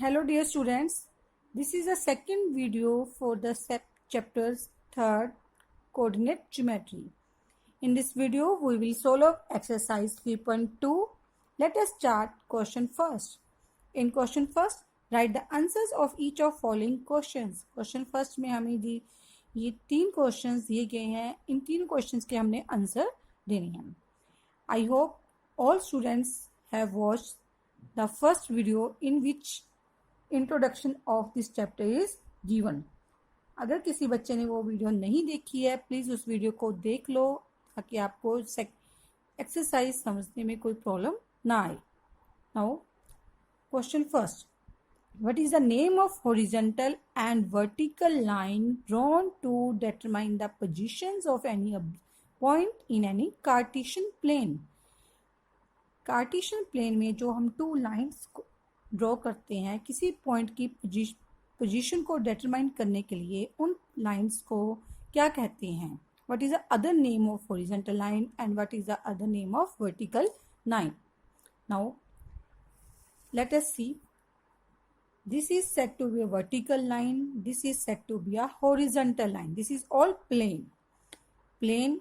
Hello dear students, this is the second video for the chapter's third coordinate geometry. In this video we will solve exercise 3.2. Let us start question first. In question first, write the answers of each of following questions. Question first में हमें ये 3 questions दिए गए हैं. इन 3 questions के हमने answer देने हैं. I hope all students have watched the first video in which introduction of this chapter is given. अगर किसी बच्चे ने वो वीडियो नहीं देखी है, प्लीज़ उस वीडियो को देख लो ताकि आपको एक्सरसाइज समझने में कोई प्रॉब्लम ना आए. Now question first, what is the name of horizontal and vertical line drawn to determine the positions of any point in any Cartesian plane. Cartesian plane में जो हम 2 लाइन्स ड्रॉ करते हैं किसी पॉइंट की पोजीशन को डिटरमाइन करने के लिए, उन लाइंस को क्या कहते हैं? What is the other name of horizontal line and what is the other name of vertical line? Now let us see. This is said to be a vertical line, this is said to be a horizontal line. This is all plane.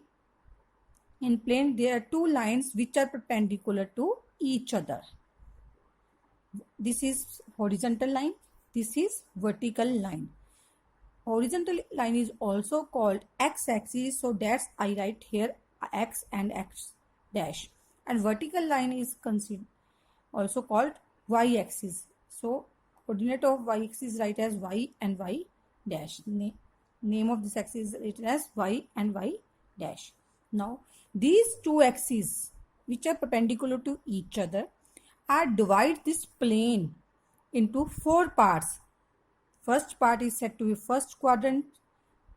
In plane there are 2 lines which are perpendicular to each other. This is horizontal line, this is vertical line. Horizontal line is also called x-axis, so that's I write here x and x dash. And vertical line is also called y-axis. So coordinate of y-axis write as y and y dash. Name of this axis is written as y and y dash. Now these 2 axes which are perpendicular to each other are divide this plane into 4 parts. First part is said to be first quadrant.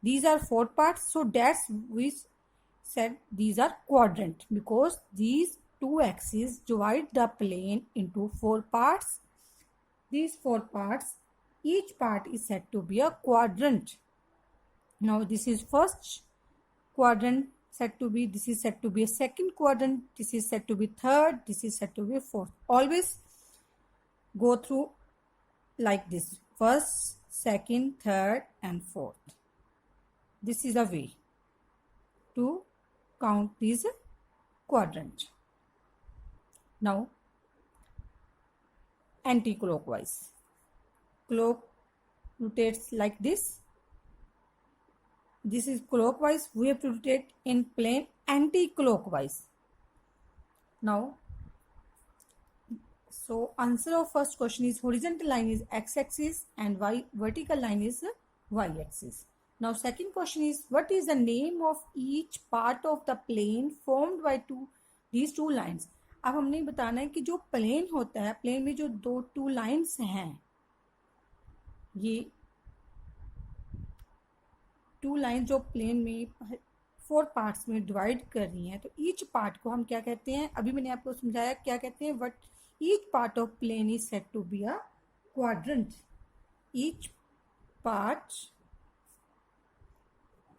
These are 4 parts, so that's we said these are quadrant because these 2 axes divide the plane into 4 parts. These 4 parts, each part is said to be a quadrant. Now this is first quadrant said to be, this is said to be a second quadrant, this is said to be third, this is said to be fourth. Always go through like this: first, second, third and fourth. This is a way to count these quadrant. Now anti-clockwise. Clock rotates like this. This is clockwise, we have to rotate in plane anti-clockwise. Now, so answer of first question is horizontal line is x-axis and vertical line is y-axis. Now second question is what is the name of each part of the plane formed by these 2 lines. अब हमने बताना है कि जो plane होता है, plane में जो 2 लाइन्स हैं, ये 2 लाइन जो प्लेन में 4 पार्ट्स में डिवाइड कर रही हैं, तो ईच पार्ट को हम क्या कहते हैं? अभी मैंने आपको समझाया क्या कहते हैं. What each part of plane is said to be a quadrant. Each part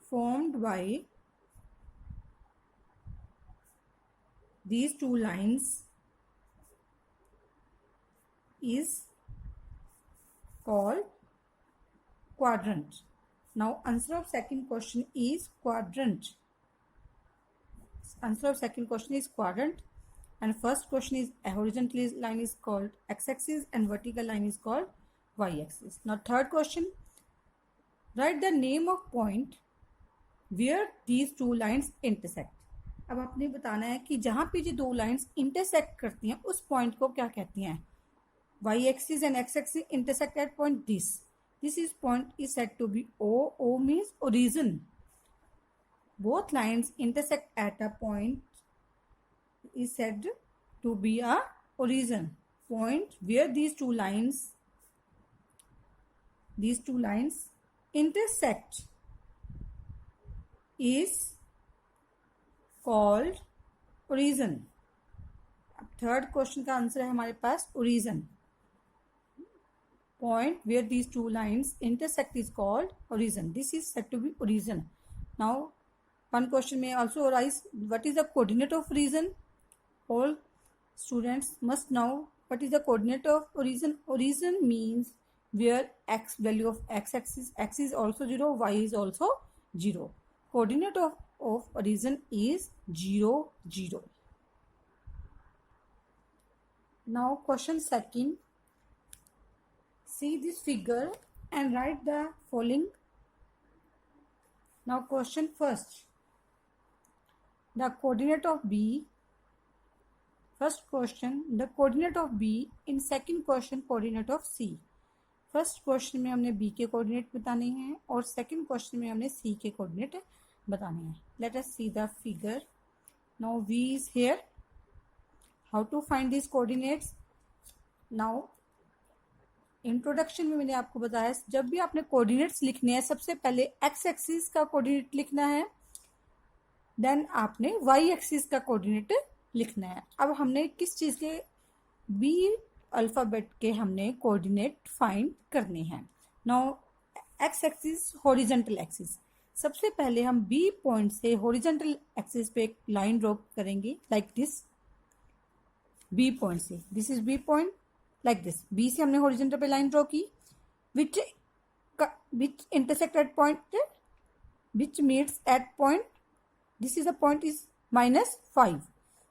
formed by these 2 lines is called quadrant. Now answer of second question is quadrant. Answer of second question is quadrant, and first question is a horizontal line is called x-axis and vertical line is called y-axis. Now third question, write the name of point where these 2 lines intersect. अब आपने बताना है कि जहाँ पे ये 2 lines intersect करती हैं उस पॉइंट को क्या कहते हैं? y-axis and x-axis intersect at point this. This is point is said to be O. O means origin. Both lines intersect at a point is said to be a origin. Point where these two lines intersect is called origin. अब third question का answer है हमारे पास origin. Point where these 2 lines intersect is called origin. This is said to be origin. Now one question may also arise, what is the coordinate of origin? All students must now what is the coordinate of origin? Origin means where x value of x is also 0, y is also 0. Coordinate of origin is 0, 0. Now question second. See this figure and write the following. Now question first. The coordinate of B. First question, the coordinate of B. In second question, coordinate of C. First question में हमने B के coordinate बताने हैं और second question में हमने सी के coordinate बताने हैं. Let us see the figure. Now we is here. How to find this coordinates? Now introduction में मैंने आपको बताया जब भी आपने कोऑर्डिनेट्स लिखने हैं सबसे पहले एक्स एक्सिस का कोऑर्डिनेट लिखना है, देन आपने वाई एक्सिस का कोऑर्डिनेट लिखना है. अब हमने किस चीज के बी अल्फाबेट के हमने कोऑर्डिनेट फाइंड करने हैं. Now x axis horizontal axis. सबसे पहले हम बी पॉइंट से हॉरिजॉन्टल एक्सिस पे एक लाइन ड्रॉ करेंगे लाइक दिस. बी पॉइंट से this is B point like this. B से हमने हॉरिजॉन्टल पे लाइन ड्रॉ की which intersect at point which meets at point. This is the point is -5.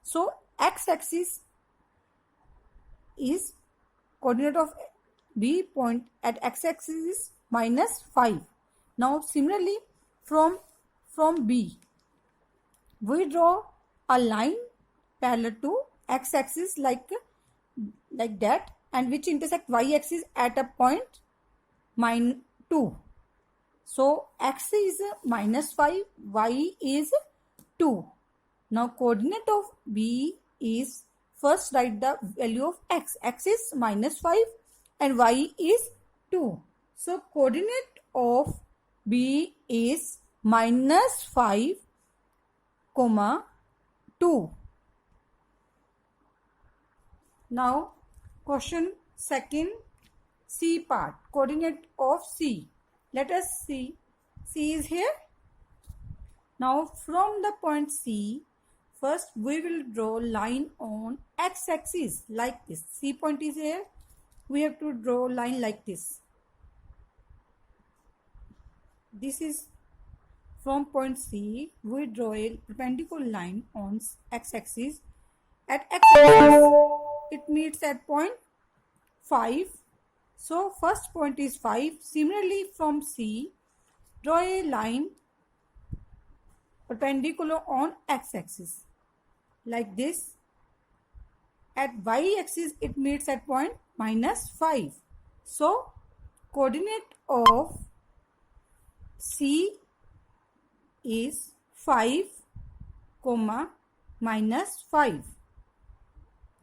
So x axis is coordinate of B point at x-axis is -5. Now similarly from B we draw a line parallel to x-axis like that and which intersect y-axis at a point -2. So x is -5, y is 2. Now coordinate of B is, first write the value of x. X is -5 and y is 2. So coordinate of B is -5, 2. Now question second, C part. Coordinate of C. Let us see. C is here. Now from the point C, first we will draw line on x-axis like this. C point is here. We have to draw line like this. This is from point C. We draw a perpendicular line on x-axis. At x-axis it meets at point 5. So first point is 5. Similarly from C, draw a line perpendicular on x-axis like this. At y-axis it meets at point -5. So coordinate of C is 5, -5.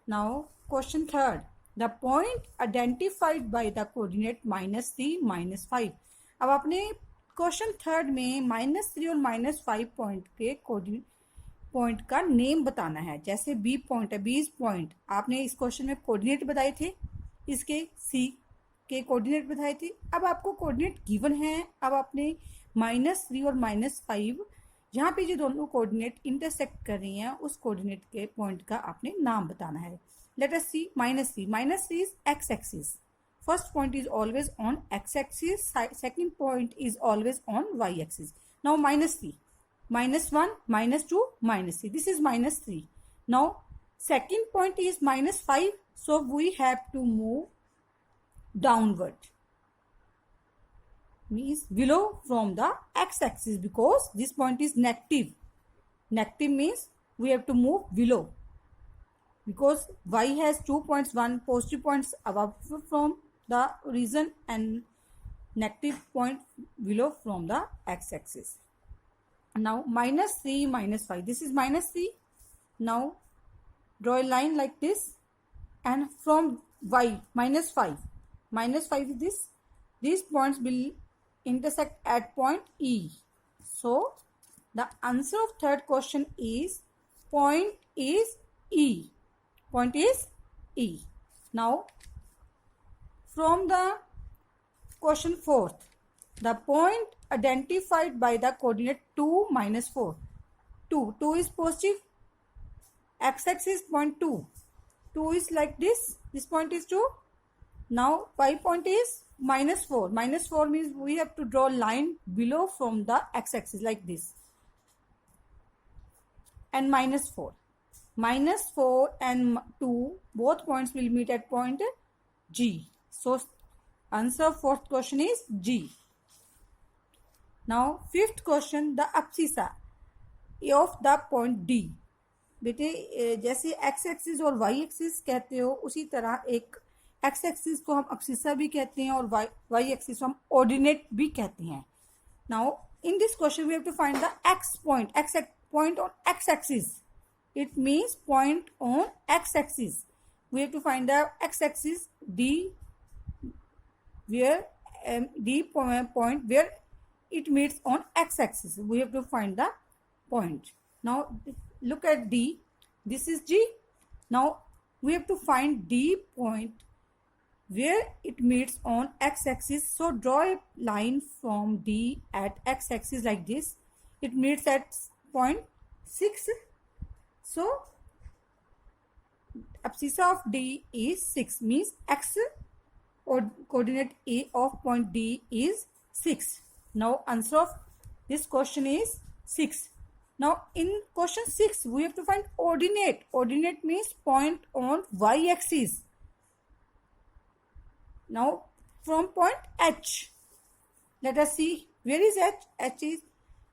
Now question third, the point identified by the coordinate -3, -5. अब आपने question third में -3 और -5 point के coordinate point का name बताना है. जैसे B point है, बी इज पॉइंट. आपने इस क्वेश्चन में कोऑर्डिनेट बताए थे, इसके सी के कोऑर्डिनेट बताए थे. अब आपको कोऑर्डिनेट गिवन है. अब आपने -3 और -5 जहाँ पे जो दोनों कोऑर्डिनेट इंटरसेक्ट कर रही हैं उस कोऑर्डिनेट के पॉइंट का आपने नाम बताना है. Let us see -3. -3 is x axis. First point is always on x-axis. Second point is always on y-axis. Now -3, -1, -2, -3. This is -3. Now second point is -5. So we have to move downward. Means below from the x-axis because this point is negative. Negative means we have to move below. Because y has 2 points, 1 positive points above from the origin and negative point below from the x-axis. Now -3, -5. This is -3. Now draw a line like this and from y -5. -5 is this. These points will intersect at point E. So the answer of third question is point is E. Point is E. Now from the question fourth, the point identified by the coordinate 2, -4. 2 is positive. X-axis point 2. 2 is like this. This point is 2. Now y point is -4. -4 means we have to draw a line below from the x-axis like this. And -4. -4 and 2, both points will meet at point G. So answer of fourth question is G. Now fifth question, the abscissa of the point D. बेटे जैसे x axis और Y axis कहते हो, उसी तरह एक x axis को हम अब्सिसा भी कहते हैं और वाई एक्सिस को हम ऑर्डिनेट भी कहते हैं. Now in this question we have to find the x point on x axis. It means point on x axis. We have to find the x axis D, where D point where it meets on x axis. We have to find the point. Now look at D. This is G. Now we have to find D point where it meets on x axis. So draw a line from D at x axis like this. It meets at point 6. So abscissa of D is 6, means x or coordinate A of point D is 6. Now answer of this question is 6. Now in question 6 we have to find ordinate. Ordinate means point on y axis. Now from point H, let us see where is H. H is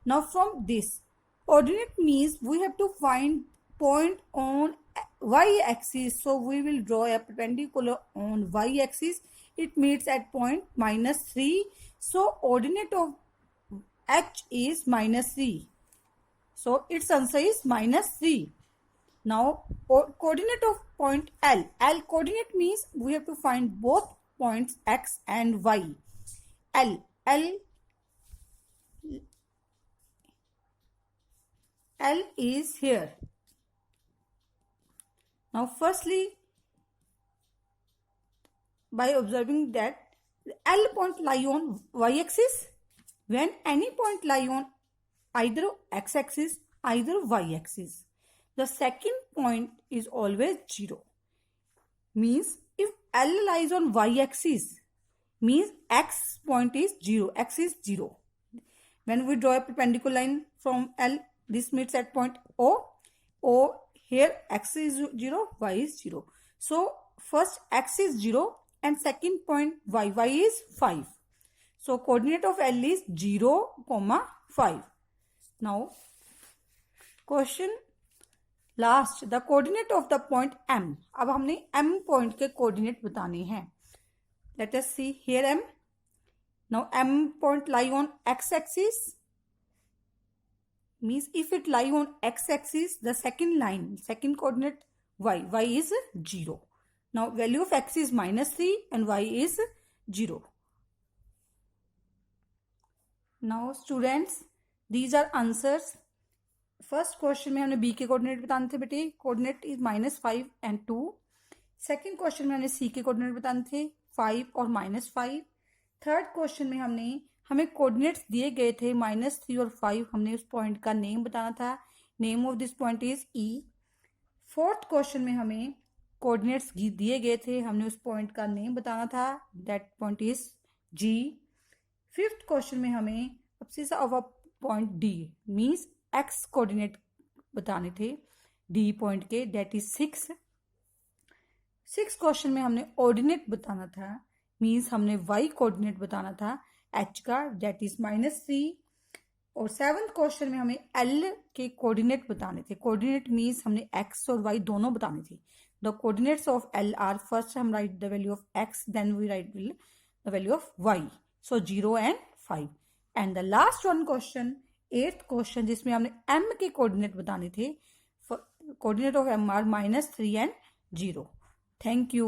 now from this. Ordinate means we have to find point on y axis. So we will draw a perpendicular on y axis. It meets at point -3. So ordinate of H is -3. So its answer is -3. Now coordinate of point L. L coordinate means we have to find both points x and y. L is here. Now firstly, by observing that L point lie on y-axis, when any point lie on either x-axis, either y-axis, the second point is always 0. Means if L lies on y-axis, means x point is 0, x is 0. When we draw a perpendicular line from L, this meets at point O. Here x is 0, y is 0. So first x is 0 and second point y is 5. So coordinate of L is 0, 5. Now question last, the coordinate of the point M. अब हमने M point के coordinate बताने हैं. Let us see here M. Now M point lie on x axis. Means if it lie on x axis, the second coordinate y is 0. Now value of x is -3 and y is 0. Now students, these are answers. First question में हमने b के coordinate बताने थे बेटे. Coordinate is -5 and 2. Second question में हमने c के coordinate बताने थे 5 और -5. थर्ड क्वेश्चन में हमें कोऑर्डिनेट्स दिए गए थे -3 और 5. हमने उस पॉइंट का नेम बताना था. Name of this point is E. Fourth question में हमें कोऑर्डिनेट्स दिए गए थे, हमने उस पॉइंट का नेम बताना था. That point is G. Fifth question में हमें abscissa of a point D means x coordinate बताने थे D पॉइंट के, दैट इज 6. सिक्स क्वेश्चन में हमने ऑर्डिनेट बताना था, मीन्स हमने y कोऑर्डिनेट बताना था h का, दैट इज -3. और सेवंथ क्वेश्चन में हमें L के कोऑर्डिनेट बताने थे. कोऑर्डिनेट मीन्स हमने x और y दोनों बताने थे. The coordinates of L are, first हम write the value of x, then we write the value of y. So 0 and 5. And the last one question, 8th question, जिसमें हमने m के coordinate बताने थे. Coordinate of m are -3 and 0. Thank you.